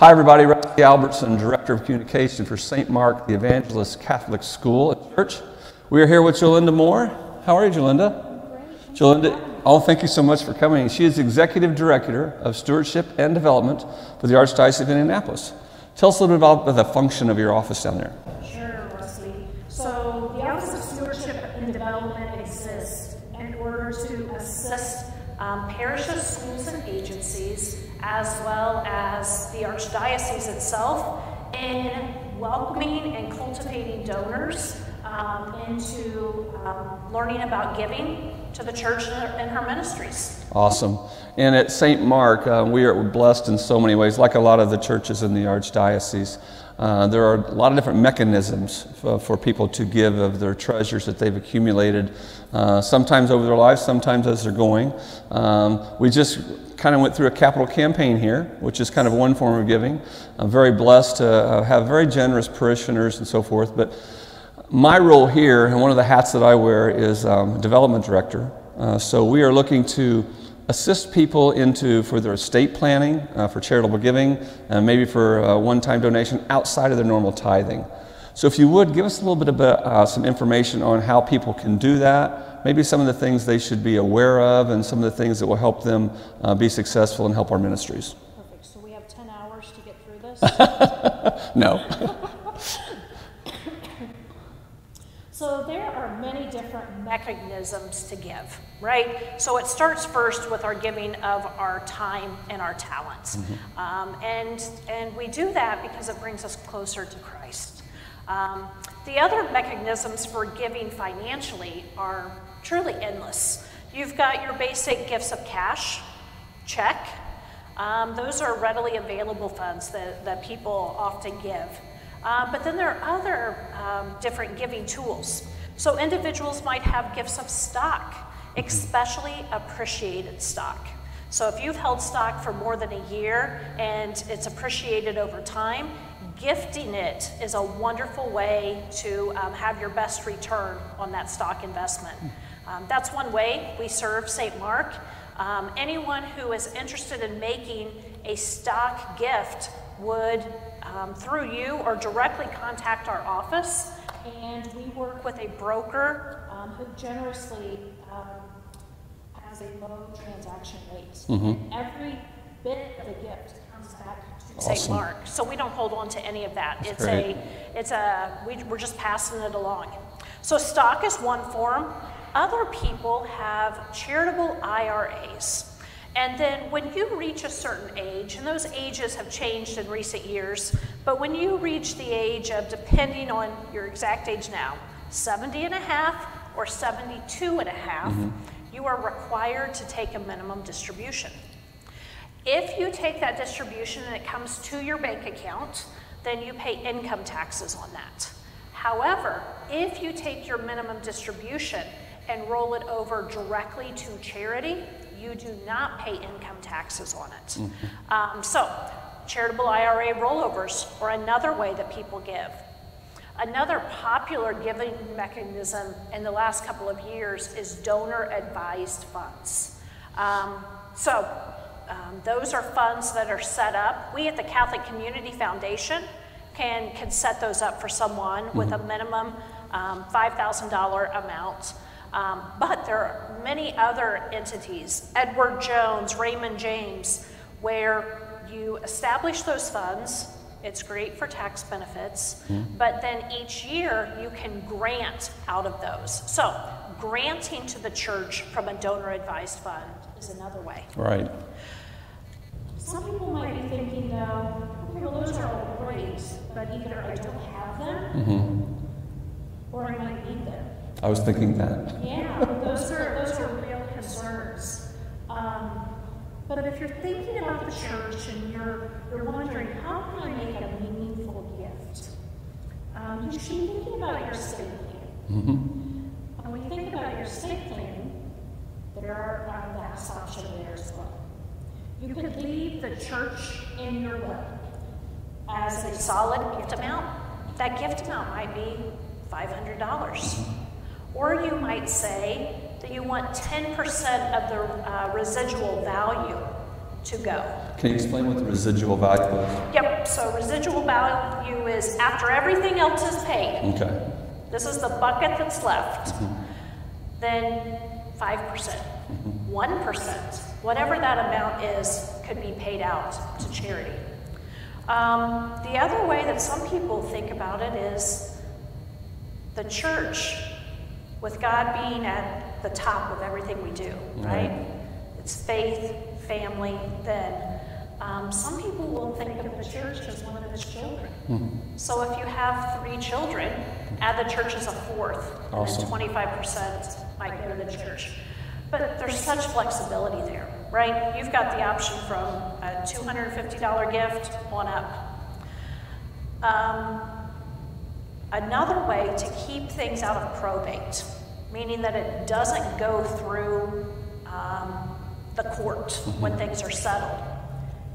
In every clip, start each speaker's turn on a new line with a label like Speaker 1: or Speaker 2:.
Speaker 1: Hi everybody, Rusty Albertson, Director of Communication for St. Mark the Evangelist Catholic School and Church. We are here with Jolinda Moore. How are you, Jolinda?
Speaker 2: Great.
Speaker 1: Jolinda, oh, thank you so much for coming. She is Executive Director of Stewardship and Development for the Archdiocese of Indianapolis. Tell us a little bit about the function of your office down there.
Speaker 2: Sure, Rusty. So the Office of Stewardship and Development exists in order to assist parishes, schools, and agencies, as well as the Archdiocese itself, in welcoming and cultivating donors into learning about giving to the church and her ministries.
Speaker 1: Awesome. And at St. Mark, we are blessed in so many ways, like a lot of the churches in the Archdiocese. There are a lot of different mechanisms for people to give of their treasures that they've accumulated, sometimes over their lives, sometimes as they're going. We just kind of went through a capital campaign here, which is kind of one form of giving. I'm very blessed to have very generous parishioners and so forth. But my role here, and one of the hats that I wear, is development director. So we are looking to assist people for their estate planning, for charitable giving, and maybe for a one-time donation outside of their normal tithing. So if you would, give us a little bit of some information on how people can do that, maybe some of the things they should be aware of, and some of the things that will help them be successful and help our ministries.
Speaker 2: Perfect. So we have 10 hours to get through this?
Speaker 1: No.
Speaker 2: So there are many different mechanisms to give, right? So it starts first with our giving of our time and our talents. And we do that because it brings us closer to Christ. The other mechanisms for giving financially are truly endless. You've got your basic gifts of cash, check. Those are readily available funds that people often give. But then there are other different giving tools. So individuals might have gifts of stock, especially appreciated stock. So if you've held stock for more than a year and it's appreciated over time, gifting it is a wonderful way to have your best return on that stock investment. That's one way we serve St. Mark. Anyone who is interested in making a stock gift would through you or directly contact our office, and we work with a broker who generously has a low transaction rate. And every bit of the gift comes back to St. Mark, so we don't hold on to any of that. We're just passing it along. So stock is one form. Other people have charitable IRAs. And then when you reach a certain age, and those ages have changed in recent years, but when you reach the age of, depending on your exact age now, 70 and a half or 72 and a half, you are required to take a minimum distribution. If you take that distribution and it comes to your bank account, then you pay income taxes on that. However, if you take your minimum distribution and roll it over directly to charity, you do not pay income taxes on it. So charitable IRA rollovers are another way that people give. Another popular giving mechanism in the last couple of years is donor-advised funds. Those are funds that are set up. We at the Catholic Community Foundation can set those up for someone with a minimum $5,000 amount. But there are many other entities, Edward Jones, Raymond James, where you establish those funds. It's great for tax benefits, but then each year you can grant out of those. So granting to the church from a donor-advised fund is another way.
Speaker 1: Right.
Speaker 2: Some people might be thinking, though, okay, well, those are all great, but either I don't have them or I might need them.
Speaker 1: I was thinking that.
Speaker 2: Yeah, those are real concerns. But if you're thinking about the church and you're wondering, how can I make a meaningful gift? You should be thinking about your estate plan. When you think about your estate plan, there are vast options there as well. You could leave the church in your will as a solid gift amount. That gift amount might be $500. Or you might say that you want 10% of the residual value to go.
Speaker 1: Can you explain what the residual value is?
Speaker 2: Yep, so residual value is after everything else is paid.
Speaker 1: Okay.
Speaker 2: This is the bucket that's left. Then 5%, 1%, whatever that amount is, could be paid out to charity. The other way that some people think about it is the church, with God being at the top of everything we do, right? It's faith, family, then some people will think of the church as one of its children. So if you have 3 children, add the church as a 4th,
Speaker 1: Awesome.
Speaker 2: and then 25% might go to the church. But there's such flexibility there, right? You've got the option from a $250 gift on up. Another way to keep things out of probate, meaning that it doesn't go through the court when things are settled,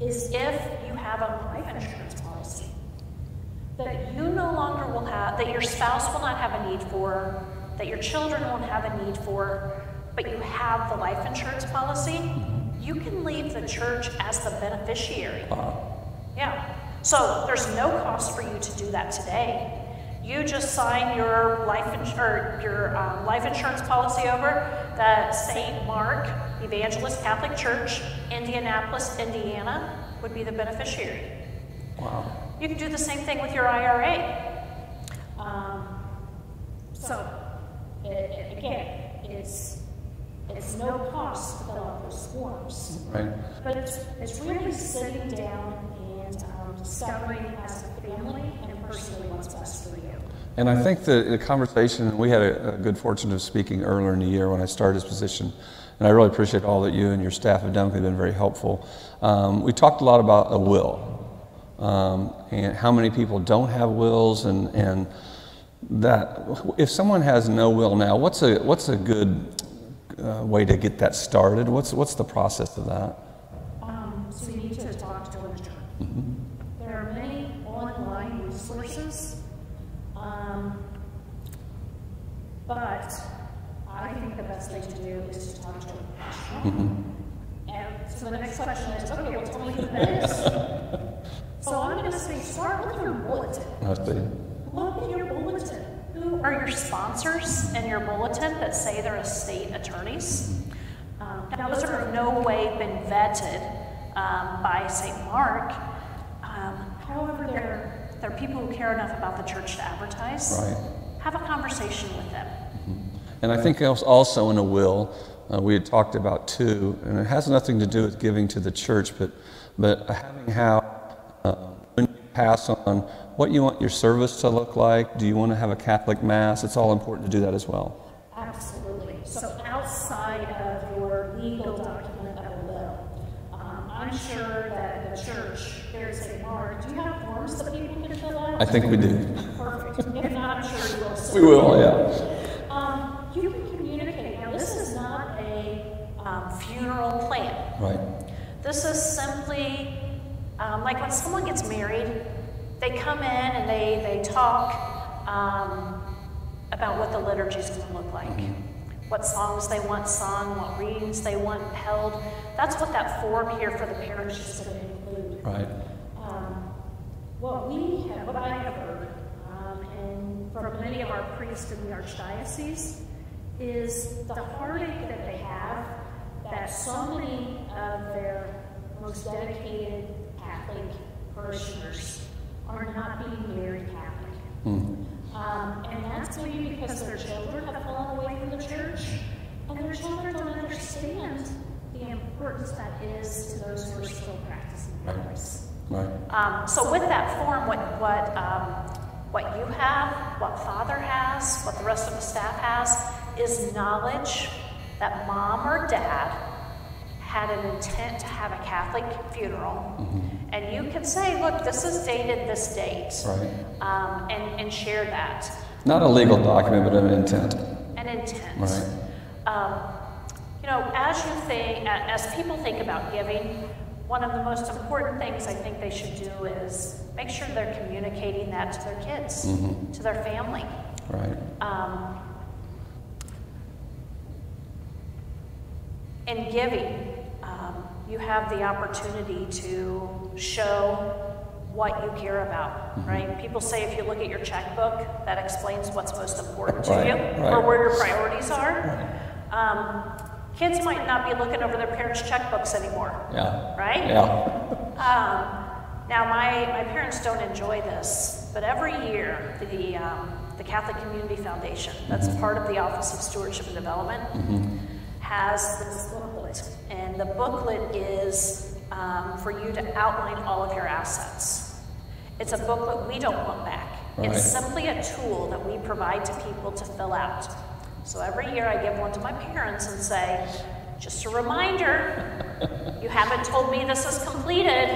Speaker 2: is if you have a life insurance policy that you no longer will have, that your spouse will not have a need for, that your children won't have a need for, but you have the life insurance policy, you can leave the church as the beneficiary. Yeah. So there's no cost for you to do that today. You just sign your life insurance policy over that St. Mark Evangelist Catholic Church, Indianapolis, Indiana, would be the beneficiary.
Speaker 1: Wow.
Speaker 2: You can do the same thing with your IRA. Again, it's no cost to fill out those forms.
Speaker 1: Right.
Speaker 2: But it's really sitting down and discovering as a family and personally what's best for you.
Speaker 1: And I think the conversation, we had a good fortune of speaking earlier in the year when I started this position, and I really appreciate all that you and your staff have done. They've been very helpful. We talked a lot about a will, and how many people don't have wills, and that if someone has no will now, what's a good way to get that started? What's the process of that?
Speaker 2: So you need to talk to an attorney. There are many online resources, but I think the best thing to do is to talk to a professional. And so the next question is, okay, well, tell me who that is. So I'm going to say, start with your bulletin. Look at your bulletin. Who are your sponsors in your bulletin that say they're estate attorneys? Now, those are in no way been vetted by St. Mark. However, they're people who care enough about the church to advertise.
Speaker 1: Right.
Speaker 2: Have a conversation with them.
Speaker 1: And I think also in a will, we had talked about too, and it has nothing to do with giving to the church, but having how, when you pass on, what you want your service to look like. Do you want to have a Catholic Mass? It's all important to do that as well.
Speaker 2: Absolutely. So outside of your legal document of a will, I'm sure that in the church, here at St. Mark, do you have forms that people can fill out?
Speaker 1: I think we do.
Speaker 2: Perfect. If not, I'm sure you will.
Speaker 1: We will, yeah.
Speaker 2: You can communicate. Now, this is not a funeral plan.
Speaker 1: Right.
Speaker 2: This is simply, like when someone gets married, they come in and they talk about what the liturgy is going to look like, what songs they want sung, what readings they want held. That's what that form here for the parish is going to include.
Speaker 1: Right.
Speaker 2: What I have heard, and from many of our priests in the Archdiocese, is the heartache that they have that so many of their most dedicated Catholic parishioners are not being married Catholic. And that's maybe because their children have fallen away from the church, and their children don't understand the importance that is to those who are still practicing Christ.
Speaker 1: Right.
Speaker 2: So with that form, what you have, what Father has, what the rest of the staff has, is knowledge that Mom or Dad had an intent to have a Catholic funeral. And you can say, look, this is dated this date.
Speaker 1: Right.
Speaker 2: And share that.
Speaker 1: Not a legal document, but an intent.
Speaker 2: An intent.
Speaker 1: Right.
Speaker 2: As people think about giving, one of the most important things I think they should do is make sure they're communicating that to their kids, to their family.
Speaker 1: Right.
Speaker 2: In giving, you have the opportunity to show what you care about, right? People say if you look at your checkbook, that explains what's most important to you, or where your priorities are. Kids might not be looking over their parents' checkbooks anymore, right? Now, my parents don't enjoy this, but every year, the Catholic Community Foundation, that's part of the Office of Stewardship and Development, has this booklet. And the booklet is for you to outline all of your assets. It's a booklet we don't want back. It's simply a tool that we provide to people to fill out. So every year I give one to my parents and say, just a reminder, you haven't told me this is completed,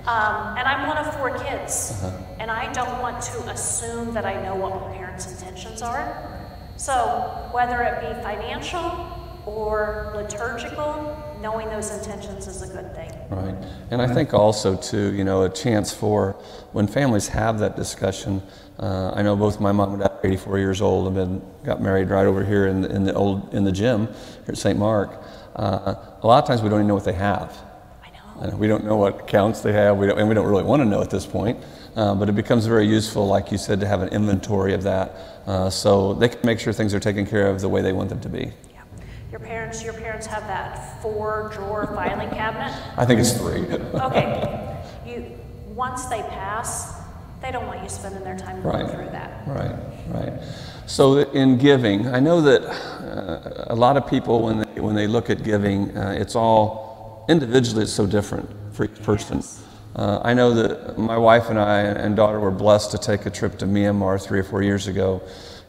Speaker 2: and I'm one of 4 kids, and I don't want to assume that I know what my parents' intentions are. So whether it be financial or liturgical, knowing those intentions is a good thing.
Speaker 1: Right. And I think also, too, you know, a chance for when families have that discussion. I know both my mom and dad are 84 years old and got married right over here in the gym here at St. Mark. A lot of times we don't even know what they have. I know. We don't know what accounts they have, and we don't really want to know at this point. But it becomes very useful, like you said, to have an inventory of that, so they can make sure things are taken care of the way they want them to be.
Speaker 2: Your parents have that 4-drawer filing cabinet?
Speaker 1: I think it's 3.
Speaker 2: Okay. Once they pass, they don't want you spending their time going through that. Right. So in giving, I know that a lot of people, when they look at giving, it's all individually. It's so different for each person. I know that my wife and I and daughter were blessed to take a trip to Myanmar 3 or 4 years ago,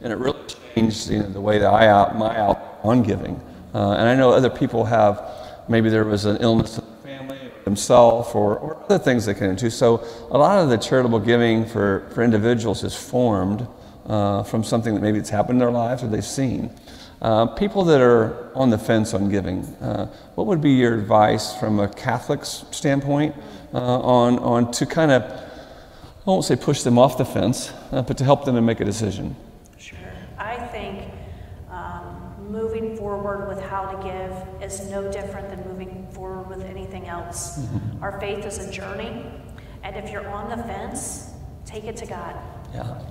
Speaker 2: and it really changed the way that my outlook on giving. And I know other people have, maybe there was an illness in the family, or themselves, or other things they can do. So a lot of the charitable giving for individuals is formed from something that maybe it's happened in their lives or they've seen. People that are on the fence on giving, what would be your advice from a Catholic standpoint on to kind of, I won't say push them off the fence, but to help them and make a decision? Sure. I think moving forward with how to give is no different than moving forward with anything else. Our faith is a journey, and if you're on the fence, take it to God.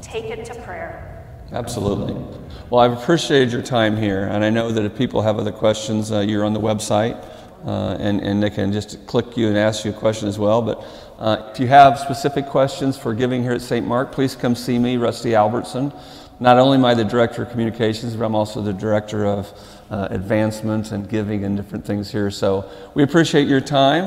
Speaker 2: Take it to prayer.
Speaker 1: Absolutely. Well, I've appreciated your time here, and I know that if people have other questions, you're on the website, and they can just click you and ask you a question as well. But if you have specific questions for giving here at St. Mark, please come see me, Rusty Albertson. Not only am I the Director of Communications, but I'm also the Director of Advancement and Giving and different things here. So we appreciate your time.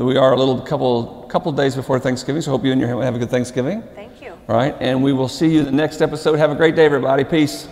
Speaker 1: We are a couple days before Thanksgiving, so hope you and your family have a good Thanksgiving.
Speaker 2: Thank you.
Speaker 1: All right, and we will see you in the next episode. Have a great day, everybody. Peace.